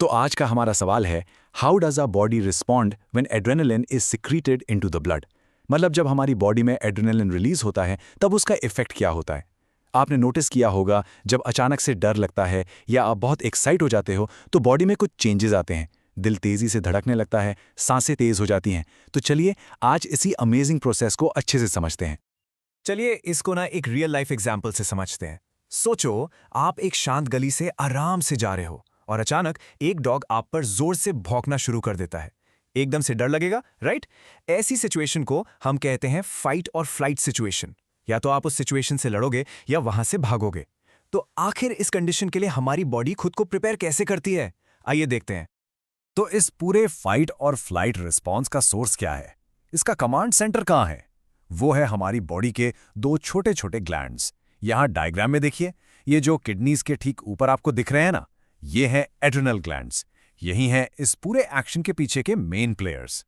तो आज का हमारा सवाल है, how does our body respond when adrenaline is secreted into the blood. मतलब जब हमारी बॉडी में एड्रेनालिन रिलीज होता है तब उसका इफेक्ट क्या होता है। आपने नोटिस किया होगा, जब अचानक से डर लगता है या आप बहुत एक्साइट हो जाते हो तो बॉडी में कुछ चेंजेस आते हैं। दिल तेजी से धड़कने लगता है, सांसें तेज हो जाती हैं। तो चलिए आज इसी अमेजिंग प्रोसेस को अच्छे से समझते हैं। चलिए इसको ना एक रियल लाइफ एग्जाम्पल से समझते हैं। सोचो, आप एक शांत गली से आराम से जा रहे हो और अचानक एक डॉग आप पर जोर से भौंकना शुरू कर देता है। एकदम से डर लगेगा, राइट? ऐसी सिचुएशन को हम कहते हैं फाइट और फ्लाइट सिचुएशन। या तो आप उस सिचुएशन से लड़ोगे या वहां से भागोगे। तो आखिर इस कंडीशन के लिए हमारी बॉडी खुद को प्रिपेयर कैसे करती है, आइए देखते हैं। तो इस पूरे फाइट और फ्लाइट रिस्पॉन्स का सोर्स क्या है? इसका कमांड सेंटर कहाँ है? वो है हमारी बॉडी के दो छोटे छोटे ग्लैंड्स। यहां डायग्राम में देखिए, ये जो किडनीज के ठीक ऊपर आपको दिख रहे हैं ना, ये हैं एड्रिनल ग्लैंड्स। यही हैं इस पूरे एक्शन के पीछे के मेन प्लेयर्स।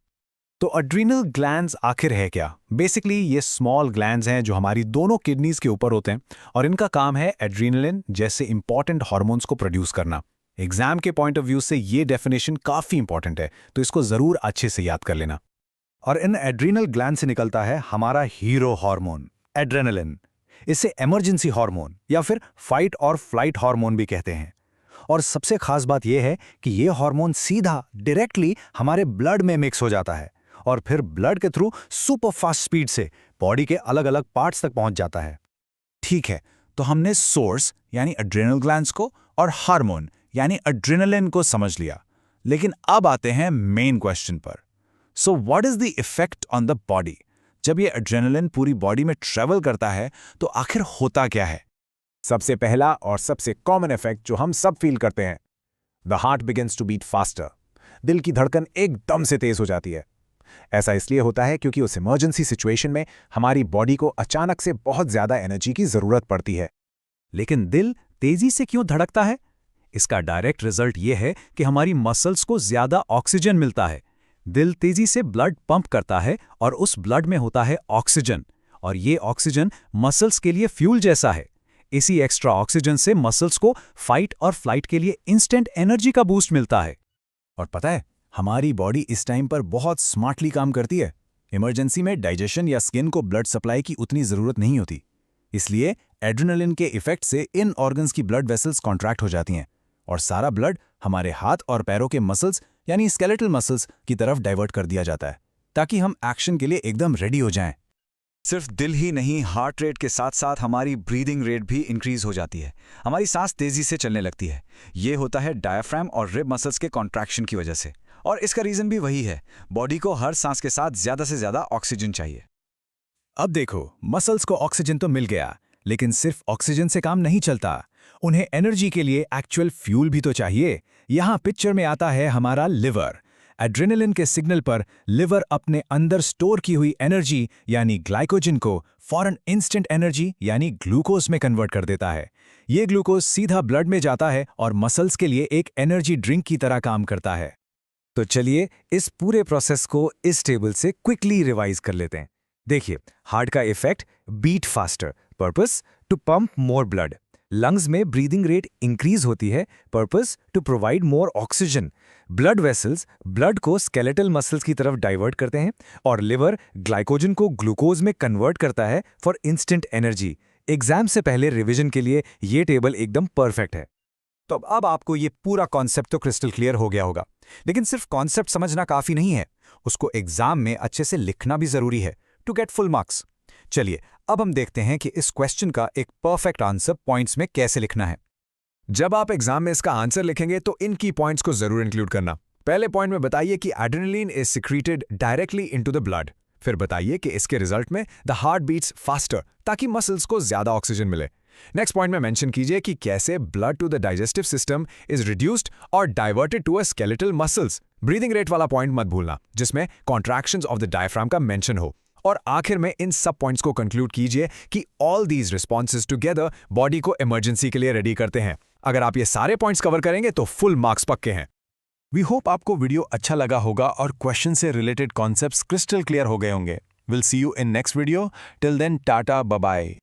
तो एड्रीनल ग्लैंड्स आखिर है क्या? बेसिकली ये स्मॉल ग्लैंड्स हैं जो हमारी दोनों किडनीज के ऊपर होते हैं और इनका काम है एड्रीनलिन जैसे इंपॉर्टेंट हार्मोन्स को प्रोड्यूस करना। एग्जाम के पॉइंट ऑफ व्यू से ये डेफिनेशन काफी इंपॉर्टेंट है, तो इसको जरूर अच्छे से याद कर लेना। और इन एड्रिनल ग्लैंड से निकलता है हमारा हीरो हार्मोन एड्रेनालिन। इसे इमरजेंसी हार्मोन या फिर फाइट और फ्लाइट हार्मोन भी कहते हैं। और सबसे खास बात यह है कि यह हार्मोन सीधा डायरेक्टली हमारे ब्लड में मिक्स हो जाता है और फिर ब्लड के थ्रू सुपर फास्ट स्पीड से बॉडी के अलग अलग पार्ट्स तक पहुंच जाता है। ठीक है, तो हमने सोर्स यानी एड्रेनल ग्लैंड्स को और हार्मोन यानी एड्रेनालिन को समझ लिया। लेकिन अब आते हैं मेन क्वेश्चन पर। So what is the effect on the body? जब ये एड्रेनालिन पूरी बॉडी में ट्रेवल करता है तो आखिर होता क्या है? सबसे पहला और सबसे कॉमन इफेक्ट जो हम सब फील करते हैं, the heart begins to beat faster. दिल की धड़कन एकदम से तेज हो जाती है। ऐसा इसलिए होता है क्योंकि उस इमरजेंसी सिचुएशन में हमारी बॉडी को अचानक से बहुत ज्यादा एनर्जी की जरूरत पड़ती है। लेकिन दिल तेजी से क्यों धड़कता है? इसका डायरेक्ट रिजल्ट ये है कि हमारी मसल्स को ज्यादा ऑक्सीजन मिलता है। दिल तेजी से ब्लड पंप करता है और उस ब्लड में होता है ऑक्सीजन, और ये ऑक्सीजन मसल्स के लिए फ्यूल जैसा है। इसी एक्स्ट्रा ऑक्सीजन से मसल्स को फाइट और फ्लाइट के लिए इंस्टेंट एनर्जी का बूस्ट मिलता है। और पता है, हमारी बॉडी इस टाइम पर बहुत स्मार्टली काम करती है। इमरजेंसी में डाइजेशन या स्किन को ब्लड सप्लाई की उतनी जरूरत नहीं होती। इसलिए एड्रेनालिन के इफेक्ट से इन ऑर्गन्स की ब्लड वेसल्स कॉन्ट्रैक्ट हो जाती हैं और सारा ब्लड हमारे हाथ और पैरों के मसल्स यानी स्केलेटल मसल्स की तरफ डाइवर्ट कर दिया जाता है, ताकि हम एक्शन के लिए एकदम रेडी हो जाएं। सिर्फ दिल ही नहीं, हार्ट रेट के साथ साथ हमारी ब्रीदिंग रेट भी इंक्रीज हो जाती है। हमारी सांस तेजी से चलने लगती है। ये होता है डायफ्राम और रिब मसल्स के कॉन्ट्रैक्शन की वजह से। और इसका रीजन भी वही है, बॉडी को हर सांस के साथ ज्यादा से ज्यादा ऑक्सीजन चाहिए। अब देखो, मसल्स को ऑक्सीजन तो मिल गया, लेकिन सिर्फ ऑक्सीजन से काम नहीं चलता। उन्हें एनर्जी के लिए एक्चुअल फ्यूल भी तो चाहिए। यहां पिक्चर में आता है हमारा लिवर। एड्रेनालिन के सिग्नल पर लिवर अपने अंदर स्टोर की हुई एनर्जी यानी ग्लाइकोजन को फौरन इंस्टेंट एनर्जी यानी ग्लूकोज में कन्वर्ट कर देता है। ये ग्लूकोज सीधा ब्लड में जाता है और मसल्स के लिए एक एनर्जी ड्रिंक की तरह काम करता है। तो चलिए इस पूरे प्रोसेस को इस टेबल से क्विकली रिवाइज कर लेते हैं। देखिए, हार्ट का effect beat faster, purpose to pump more blood. Lungs में ब्रीदिंग रेट इंक्रीज होती है, purpose to provide more oxygen. Blood vessels blood को स्केलेटल मसल्स की तरफ डाइवर्ट करते हैं और लिवर ग्लाइकोजन को ग्लूकोज में कन्वर्ट करता है फॉर इंस्टेंट एनर्जी। एग्जाम से पहले रिवीजन के लिए ये टेबल एकदम परफेक्ट है। तो अब आपको ये पूरा कॉन्सेप्ट तो क्रिस्टल क्लियर हो गया होगा। लेकिन सिर्फ कॉन्सेप्ट समझना काफी नहीं है, उसको एग्जाम में अच्छे से लिखना भी जरूरी है टू गेट फुल मार्क्स। चलिए अब हम देखते हैं कि इस क्वेश्चन का एक परफेक्ट आंसर पॉइंट्स में कैसे लिखना है। जब आप एग्जाम में इसका आंसर लिखेंगे तो इन की पॉइंट्स को जरूर इंक्लूड करना। पहले पॉइंट में बताइए कि adrenaline is secreted directly into the blood. फिर बताइए कि इसके रिजल्ट में द हार्ट बीट्स फास्टर ताकि मसल्स को ज्यादा ऑक्सीजन मिले। नेक्स्ट पॉइंट में मेंशन कीजिए कि कैसे blood to the digestive system is reduced और diverted to a skeletal muscles. Breathing rate वाला पॉइंट मत भूलना, जिसमें कॉन्ट्रैक्शंस ऑफ द डायफ्राम का मेंशन हो। और आखिर में इन सब पॉइंट्स को कंक्लूड कीजिए कि all these responses together body को इमरजेंसी के लिए रेडी करते हैं। अगर आप ये सारे पॉइंट्स कवर करेंगे तो फुल मार्क्स पक्के हैं। वी होप आपको वीडियो अच्छा लगा होगा और क्वेश्चन से रिलेटेड कॉन्सेप्ट्स क्रिस्टल क्लियर हो गए होंगे। Will see you in next video. Till then, tata, bye bye.